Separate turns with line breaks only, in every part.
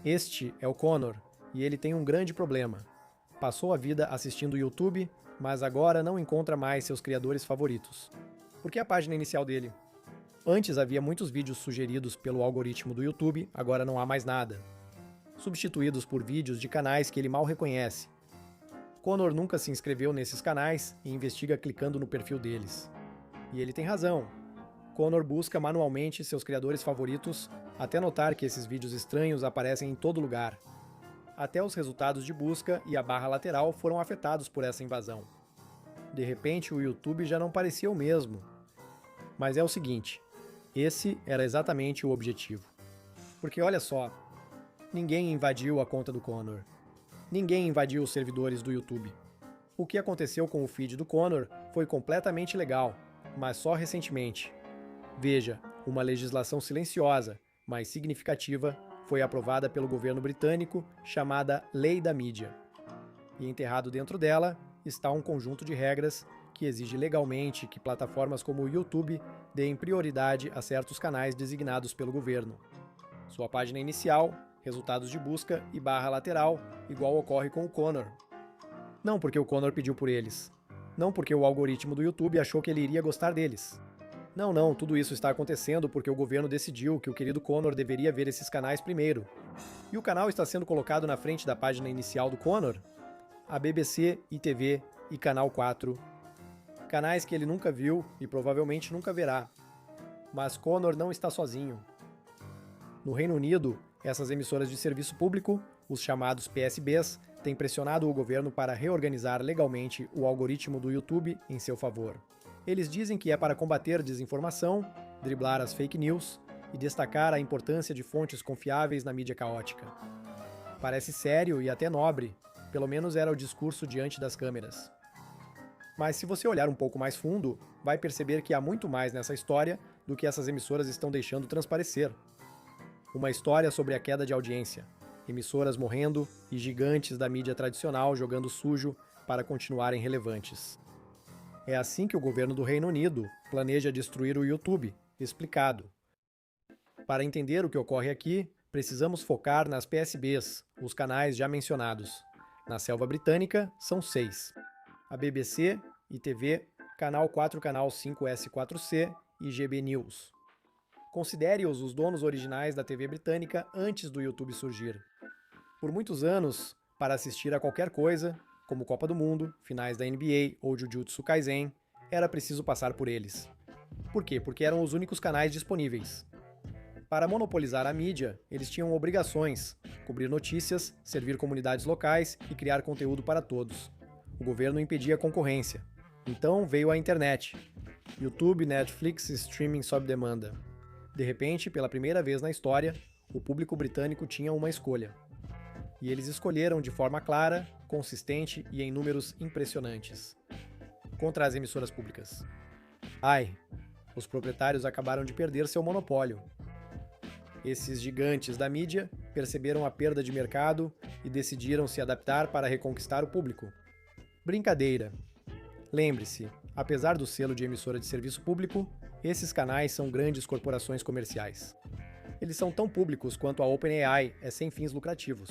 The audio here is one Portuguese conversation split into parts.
Este é o Connor, e ele tem um grande problema. Passou a vida assistindo YouTube, mas agora não encontra mais seus criadores favoritos. Por que a página inicial dele? Antes havia muitos vídeos sugeridos pelo algoritmo do YouTube, agora não há mais nada. Substituídos por vídeos de canais que ele mal reconhece. Connor nunca se inscreveu nesses canais e investiga clicando no perfil deles. E ele tem razão. Connor busca manualmente seus criadores favoritos até notar que esses vídeos estranhos aparecem em todo lugar. Até os resultados de busca e a barra lateral foram afetados por essa invasão. De repente, o YouTube já não parecia o mesmo. Mas é o seguinte, esse era exatamente o objetivo. Porque olha só, ninguém invadiu a conta do Connor. Ninguém invadiu os servidores do YouTube. O que aconteceu com o feed do Connor foi completamente legal, mas só recentemente. Veja, uma legislação silenciosa, mas significativa, foi aprovada pelo governo britânico chamada Lei da Mídia. E enterrado dentro dela está um conjunto de regras que exige legalmente que plataformas como o YouTube deem prioridade a certos canais designados pelo governo. Sua página inicial, resultados de busca e barra lateral, igual ocorre com o Connor. Não porque o Connor pediu por eles. Não porque o algoritmo do YouTube achou que ele iria gostar deles. Não, tudo isso está acontecendo porque o governo decidiu que o querido Connor deveria ver esses canais primeiro. E o canal está sendo colocado na frente da página inicial do Connor? A BBC, ITV e Canal 4. Canais que ele nunca viu e provavelmente nunca verá. Mas Connor não está sozinho. No Reino Unido, essas emissoras de serviço público, os chamados PSBs, têm pressionado o governo para reorganizar legalmente o algoritmo do YouTube em seu favor. Eles dizem que é para combater desinformação, driblar as fake news e destacar a importância de fontes confiáveis na mídia caótica. Parece sério e até nobre, pelo menos era o discurso diante das câmeras. Mas se você olhar um pouco mais fundo, vai perceber que há muito mais nessa história do que essas emissoras estão deixando transparecer. Uma história sobre a queda de audiência, emissoras morrendo e gigantes da mídia tradicional jogando sujo para continuarem relevantes. É assim que o governo do Reino Unido planeja destruir o YouTube, explicado. Para entender o que ocorre aqui, precisamos focar nas PSBs, os canais já mencionados. Na selva britânica, são 6. A BBC, ITV, Canal 4, Canal 5S4C e GB News. Considere-os os donos originais da TV britânica antes do YouTube surgir. Por muitos anos, para assistir a qualquer coisa, como Copa do Mundo, finais da NBA ou Jujutsu Kaisen, era preciso passar por eles. Por quê? Porque eram os únicos canais disponíveis. Para monopolizar a mídia, eles tinham obrigações, cobrir notícias, servir comunidades locais e criar conteúdo para todos. O governo impedia a concorrência. Então veio a internet. YouTube, Netflix e streaming sob demanda. De repente, pela primeira vez na história, o público britânico tinha uma escolha. E eles escolheram de forma clara, consistente e em números impressionantes. Contra as emissoras públicas. Os proprietários acabaram de perder seu monopólio. Esses gigantes da mídia perceberam a perda de mercado e decidiram se adaptar para reconquistar o público. Brincadeira. Lembre-se, apesar do selo de emissora de serviço público, esses canais são grandes corporações comerciais. Eles são tão públicos quanto a OpenAI é sem fins lucrativos.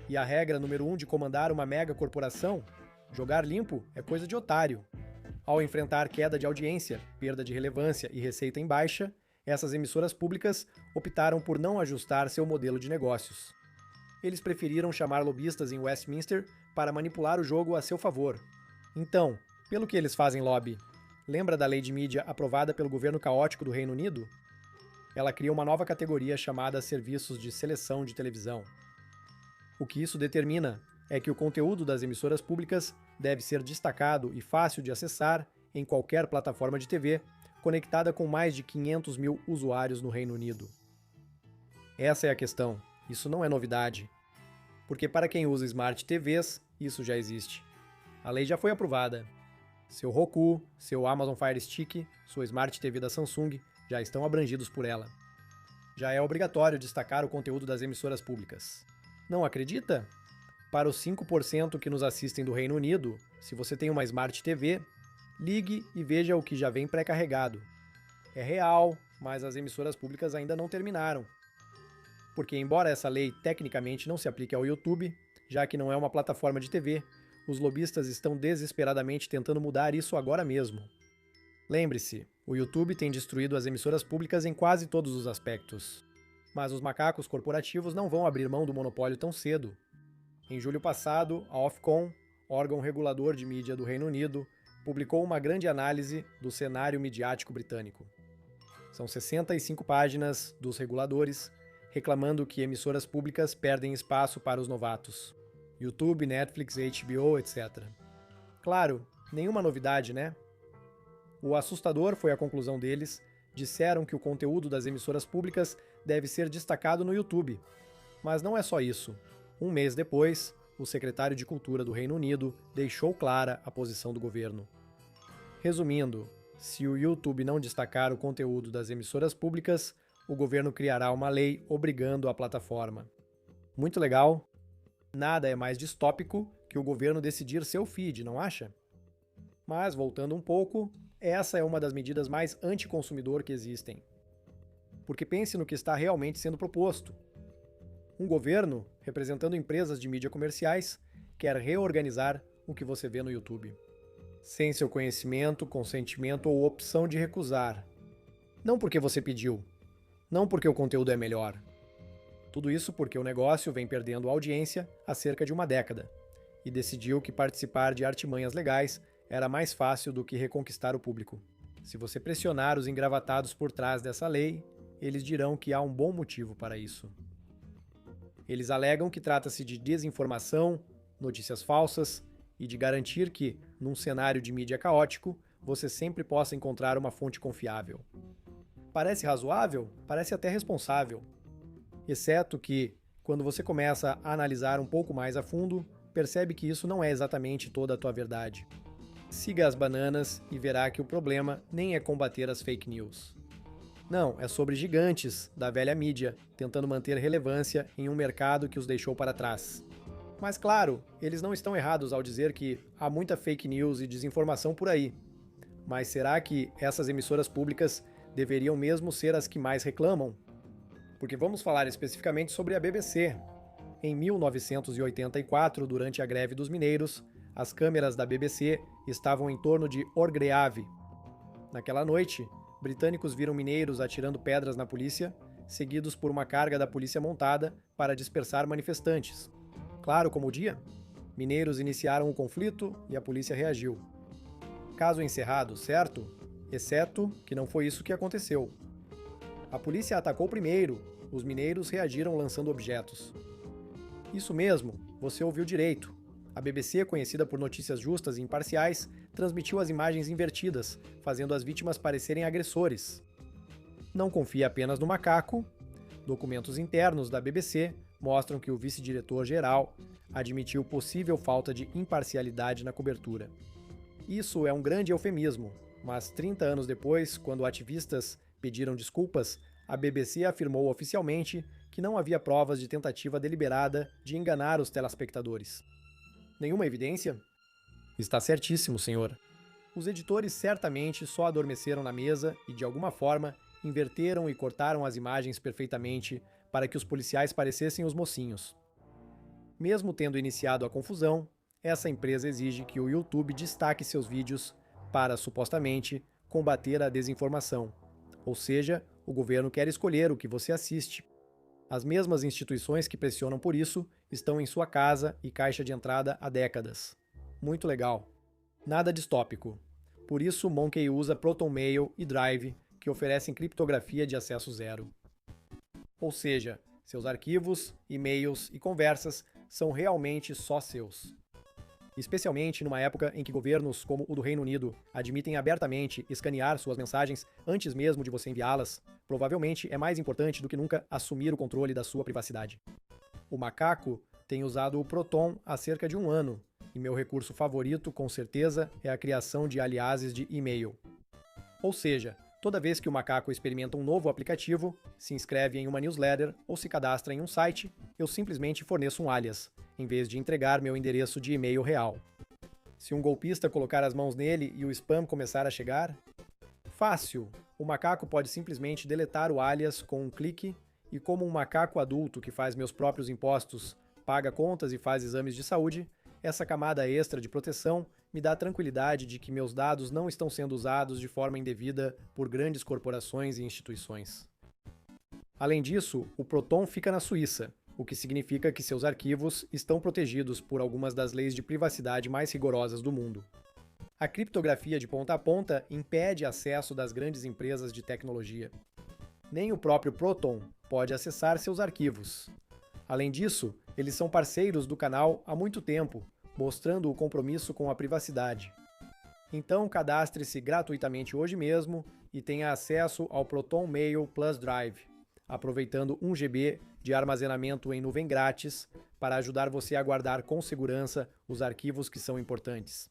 E a regra número 1 de comandar uma mega corporação, jogar limpo, é coisa de otário. Ao enfrentar queda de audiência, perda de relevância e receita em baixa, essas emissoras públicas optaram por não ajustar seu modelo de negócios. Eles preferiram chamar lobistas em Westminster para manipular o jogo a seu favor. Então, pelo que eles fazem lobby? Lembra da lei de mídia aprovada pelo governo caótico do Reino Unido? Ela cria uma nova categoria chamada Serviços de Seleção de Televisão. O que isso determina é que o conteúdo das emissoras públicas deve ser destacado e fácil de acessar em qualquer plataforma de TV, conectada com mais de 500 mil usuários no Reino Unido. Essa é a questão. Isso não é novidade. Porque para quem usa Smart TVs, isso já existe. A lei já foi aprovada. Seu Roku, seu Amazon Fire Stick, sua Smart TV da Samsung já estão abrangidos por ela. Já é obrigatório destacar o conteúdo das emissoras públicas. Não acredita? Para os 5% que nos assistem do Reino Unido, se você tem uma Smart TV, ligue e veja o que já vem pré-carregado. É real, mas as emissoras públicas ainda não terminaram. Porque, embora essa lei tecnicamente não se aplique ao YouTube, já que não é uma plataforma de TV, os lobistas estão desesperadamente tentando mudar isso agora mesmo. Lembre-se, o YouTube tem destruído as emissoras públicas em quase todos os aspectos. Mas os macacos corporativos não vão abrir mão do monopólio tão cedo. Em julho passado, a Ofcom, órgão regulador de mídia do Reino Unido, publicou uma grande análise do cenário midiático britânico. São 65 páginas dos reguladores reclamando que emissoras públicas perdem espaço para os novatos. YouTube, Netflix, HBO, etc. Claro, nenhuma novidade, né? O assustador foi a conclusão deles. Disseram que o conteúdo das emissoras públicas deve ser destacado no YouTube. Mas não é só isso. Um mês depois, o secretário de Cultura do Reino Unido deixou clara a posição do governo. Resumindo, se o YouTube não destacar o conteúdo das emissoras públicas, o governo criará uma lei obrigando a plataforma. Muito legal. Nada é mais distópico que o governo decidir seu feed, não acha? Mas, voltando um pouco, essa é uma das medidas mais anticonsumidor que existem. Porque pense no que está realmente sendo proposto. Um governo, representando empresas de mídia comerciais, quer reorganizar o que você vê no YouTube. Sem seu conhecimento, consentimento ou opção de recusar. Não porque você pediu. Não porque o conteúdo é melhor. Tudo isso porque o negócio vem perdendo audiência há cerca de uma década e decidiu que participar de artimanhas legais era mais fácil do que reconquistar o público. Se você pressionar os engravatados por trás dessa lei, eles dirão que há um bom motivo para isso. Eles alegam que trata-se de desinformação, notícias falsas e de garantir que, num cenário de mídia caótico, você sempre possa encontrar uma fonte confiável. Parece razoável? Parece até responsável. Exceto que, quando você começa a analisar um pouco mais a fundo, percebe que isso não é exatamente toda a tua verdade. Siga as bananas e verá que o problema nem é combater as fake news. Não, é sobre gigantes da velha mídia tentando manter relevância em um mercado que os deixou para trás. Mas claro, eles não estão errados ao dizer que há muita fake news e desinformação por aí. Mas será que essas emissoras públicas deveriam mesmo ser as que mais reclamam? Porque vamos falar especificamente sobre a BBC. Em 1984, durante a greve dos mineiros, as câmeras da BBC estavam em torno de Orgreave. Naquela noite, britânicos viram mineiros atirando pedras na polícia, seguidos por uma carga da polícia montada para dispersar manifestantes. Claro como o dia, mineiros iniciaram o conflito e a polícia reagiu. Caso encerrado, certo? Exceto que não foi isso que aconteceu. A polícia atacou primeiro, os mineiros reagiram lançando objetos. Isso mesmo, você ouviu direito. A BBC, conhecida por notícias justas e imparciais, transmitiu as imagens invertidas, fazendo as vítimas parecerem agressores. Não confie apenas no macaco. Documentos internos da BBC mostram que o vice-diretor-geral admitiu possível falta de imparcialidade na cobertura. Isso é um grande eufemismo, mas 30 anos depois, quando ativistas pediram desculpas, a BBC afirmou oficialmente que não havia provas de tentativa deliberada de enganar os telespectadores. Nenhuma evidência? Está certíssimo, senhor. Os editores certamente só adormeceram na mesa e, de alguma forma, inverteram e cortaram as imagens perfeitamente para que os policiais parecessem os mocinhos. Mesmo tendo iniciado a confusão, essa empresa exige que o YouTube destaque seus vídeos para, supostamente, combater a desinformação. Ou seja, o governo quer escolher o que você assiste. As mesmas instituições que pressionam por isso estão em sua casa e caixa de entrada há décadas. Muito legal. Nada distópico. Por isso, Monkey usa ProtonMail e Drive, que oferecem criptografia de acesso zero. Ou seja, seus arquivos, e-mails e conversas são realmente só seus. Especialmente numa época em que governos como o do Reino Unido admitem abertamente escanear suas mensagens antes mesmo de você enviá-las, provavelmente é mais importante do que nunca assumir o controle da sua privacidade. O macaco tem usado o Proton há cerca de um ano, e meu recurso favorito, com certeza, é a criação de aliases de e-mail. Ou seja, toda vez que o macaco experimenta um novo aplicativo, se inscreve em uma newsletter ou se cadastra em um site, eu simplesmente forneço um alias, em vez de entregar meu endereço de e-mail real. Se um golpista colocar as mãos nele e o spam começar a chegar? Fácil! O macaco pode simplesmente deletar o alias com um clique E como um macaco adulto que faz meus próprios impostos, paga contas e faz exames de saúde, essa camada extra de proteção me dá a tranquilidade de que meus dados não estão sendo usados de forma indevida por grandes corporações e instituições. Além disso, o Proton fica na Suíça, o que significa que seus arquivos estão protegidos por algumas das leis de privacidade mais rigorosas do mundo. A criptografia de ponta a ponta impede acesso das grandes empresas de tecnologia. Nem o próprio Proton pode acessar seus arquivos. Além disso, eles são parceiros do canal há muito tempo, mostrando o compromisso com a privacidade. Então, cadastre-se gratuitamente hoje mesmo e tenha acesso ao Proton Mail Plus Drive, aproveitando 1 GB de armazenamento em nuvem grátis para ajudar você a guardar com segurança os arquivos que são importantes.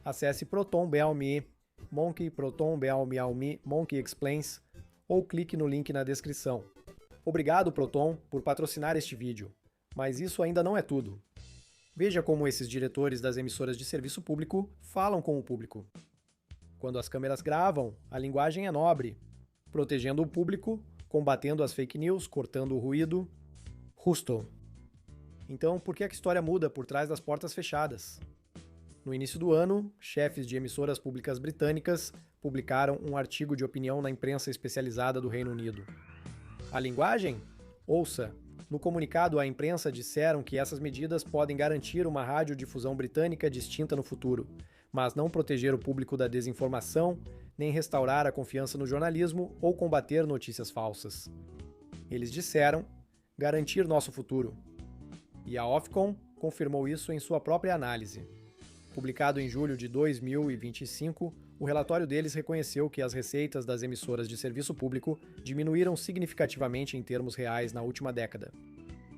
Acesse Proton BLM, Monkey Proton BLM Monkey Explains ou clique no link na descrição. Obrigado, Proton, por patrocinar este vídeo, mas isso ainda não é tudo. Veja como esses diretores das emissoras de serviço público falam com o público. Quando as câmeras gravam, a linguagem é nobre, protegendo o público, combatendo as fake news, cortando o ruído. Justo. Então, por que a história muda por trás das portas fechadas? No início do ano, chefes de emissoras públicas britânicas publicaram um artigo de opinião na imprensa especializada do Reino Unido. A linguagem? Ouça! No comunicado, à imprensa disseram que essas medidas podem garantir uma radiodifusão britânica distinta no futuro, mas não proteger o público da desinformação, nem restaurar a confiança no jornalismo ou combater notícias falsas. Eles disseram garantir nosso futuro. E a Ofcom confirmou isso em sua própria análise. Publicado em julho de 2025, o relatório deles reconheceu que as receitas das emissoras de serviço público diminuíram significativamente em termos reais na última década.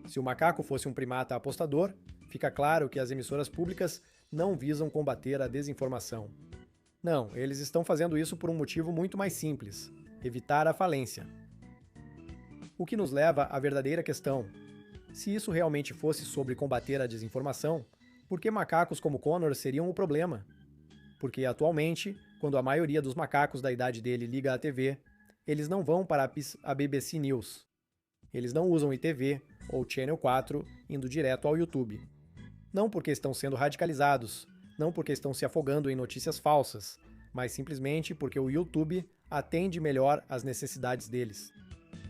Se o macaco fosse um primata apostador, fica claro que as emissoras públicas não visam combater a desinformação. Não, eles estão fazendo isso por um motivo muito mais simples: evitar a falência. O que nos leva à verdadeira questão. Se isso realmente fosse sobre combater a desinformação, por que macacos como Connor seriam o problema? Porque atualmente, quando a maioria dos macacos da idade dele liga à TV, eles não vão para a BBC News. Eles não usam ITV ou Channel 4 indo direto ao YouTube. Não porque estão sendo radicalizados, não porque estão se afogando em notícias falsas, mas simplesmente porque o YouTube atende melhor às necessidades deles.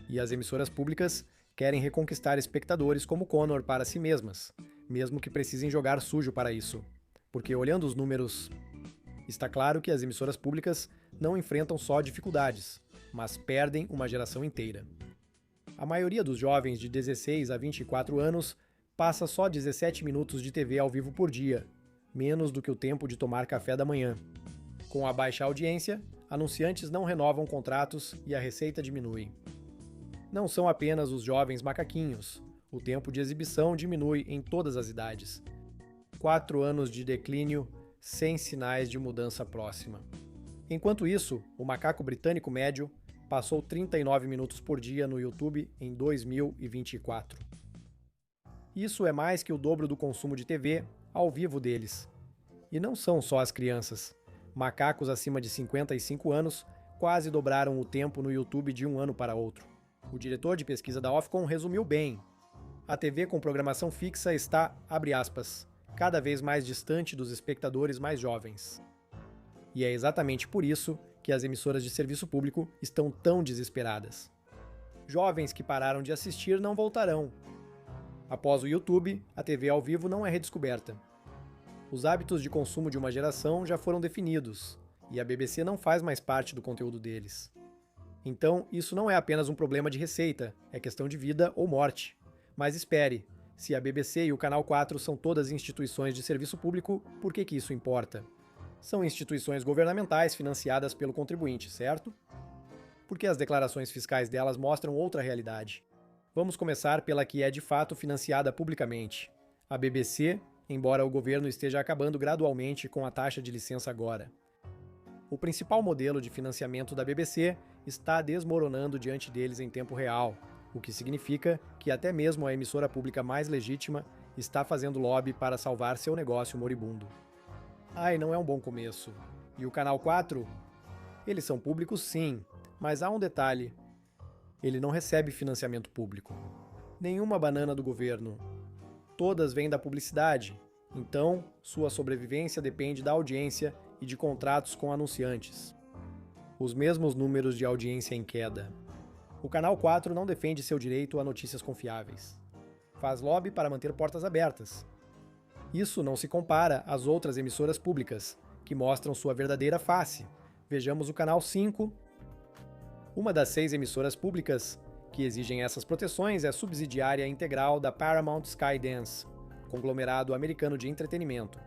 E as emissoras públicas querem reconquistar espectadores como Connor para si mesmas, mesmo que precisem jogar sujo para isso. Porque olhando os números, está claro que as emissoras públicas não enfrentam só dificuldades, mas perdem uma geração inteira. A maioria dos jovens de 16 a 24 anos passa só 17 minutos de TV ao vivo por dia, menos do que o tempo de tomar café da manhã. Com a baixa audiência, anunciantes não renovam contratos e a receita diminui. Não são apenas os jovens macaquinhos. O tempo de exibição diminui em todas as idades. 4 anos de declínio sem sinais de mudança próxima. Enquanto isso, o macaco britânico médio passou 39 minutos por dia no YouTube em 2024. Isso é mais que o dobro do consumo de TV ao vivo deles. E não são só as crianças. Macacos acima de 55 anos quase dobraram o tempo no YouTube de um ano para outro. O diretor de pesquisa da Ofcom resumiu bem. A TV com programação fixa está, abre aspas, cada vez mais distante dos espectadores mais jovens. E é exatamente por isso que as emissoras de serviço público estão tão desesperadas. Jovens que pararam de assistir não voltarão. Após o YouTube, a TV ao vivo não é redescoberta. Os hábitos de consumo de uma geração já foram definidos, e a BBC não faz mais parte do conteúdo deles. Então, isso não é apenas um problema de receita, é questão de vida ou morte. Mas espere, se a BBC e o Canal 4 são todas instituições de serviço público, por que isso importa? São instituições governamentais financiadas pelo contribuinte, certo? Porque as declarações fiscais delas mostram outra realidade. Vamos começar pela que é de fato financiada publicamente. A BBC, embora o governo esteja acabando gradualmente com a taxa de licença agora. O principal modelo de financiamento da BBC está desmoronando diante deles em tempo real, o que significa que até mesmo a emissora pública mais legítima está fazendo lobby para salvar seu negócio moribundo. Ai, não é um bom começo. E o Canal 4? Eles são públicos sim, mas há um detalhe. Ele não recebe financiamento público. Nenhuma banana do governo. Todas vêm da publicidade. Então, sua sobrevivência depende da audiência e de contratos com anunciantes. Os mesmos números de audiência em queda. O Canal 4 não defende seu direito a notícias confiáveis. Faz lobby para manter portas abertas. Isso não se compara às outras emissoras públicas, que mostram sua verdadeira face. Vejamos o Canal 5. Uma das 6 emissoras públicas que exigem essas proteções é subsidiária integral da Paramount Skydance, conglomerado americano de entretenimento.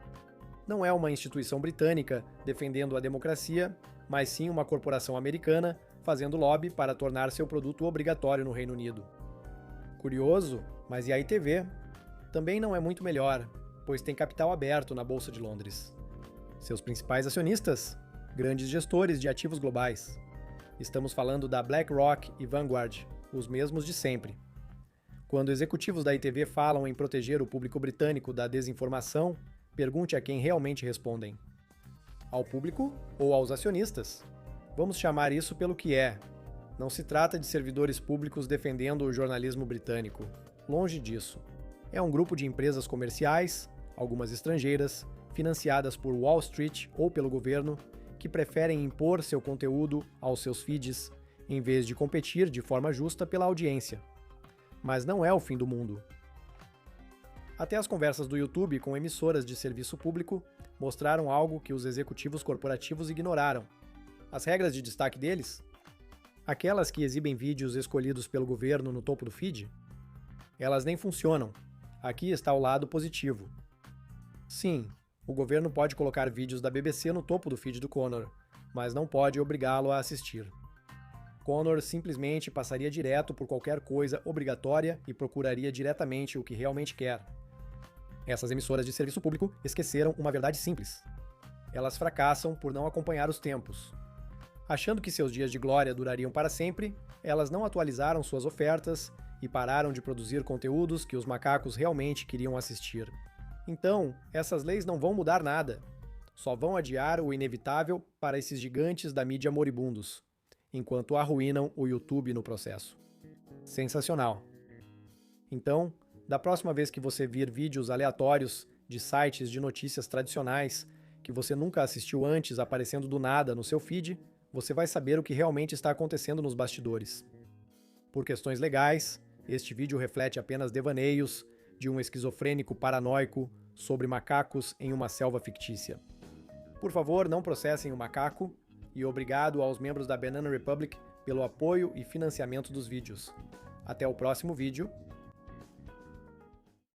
Não é uma instituição britânica defendendo a democracia, mas sim uma corporação americana fazendo lobby para tornar seu produto obrigatório no Reino Unido. Curioso, mas e a ITV? Também não é muito melhor, pois tem capital aberto na Bolsa de Londres. Seus principais acionistas? Grandes gestores de ativos globais. Estamos falando da BlackRock e Vanguard, os mesmos de sempre. Quando executivos da ITV falam em proteger o público britânico da desinformação, pergunte a quem realmente respondem. Ao público ou aos acionistas? Vamos chamar isso pelo que é. Não se trata de servidores públicos defendendo o jornalismo britânico. Longe disso. É um grupo de empresas comerciais, algumas estrangeiras, financiadas por Wall Street ou pelo governo, que preferem impor seu conteúdo aos seus feeds, em vez de competir de forma justa pela audiência. Mas não é o fim do mundo. Até as conversas do YouTube com emissoras de serviço público mostraram algo que os executivos corporativos ignoraram. As regras de destaque deles? Aquelas que exibem vídeos escolhidos pelo governo no topo do feed? Elas nem funcionam. Aqui está o lado positivo. Sim, o governo pode colocar vídeos da BBC no topo do feed do Connor, mas não pode obrigá-lo a assistir. Connor simplesmente passaria direto por qualquer coisa obrigatória e procuraria diretamente o que realmente quer. Essas emissoras de serviço público esqueceram uma verdade simples. Elas fracassam por não acompanhar os tempos. Achando que seus dias de glória durariam para sempre, elas não atualizaram suas ofertas e pararam de produzir conteúdos que os macacos realmente queriam assistir. Então, essas leis não vão mudar nada. Só vão adiar o inevitável para esses gigantes da mídia moribundos, enquanto arruinam o YouTube no processo. Sensacional! Então, da próxima vez que você vir vídeos aleatórios de sites de notícias tradicionais que você nunca assistiu antes aparecendo do nada no seu feed, você vai saber o que realmente está acontecendo nos bastidores. Por questões legais, este vídeo reflete apenas devaneios de um esquizofrênico paranoico sobre macacos em uma selva fictícia. Por favor, não processem o macaco, e obrigado aos membros da Banana Republic pelo apoio e financiamento dos vídeos. Até o próximo vídeo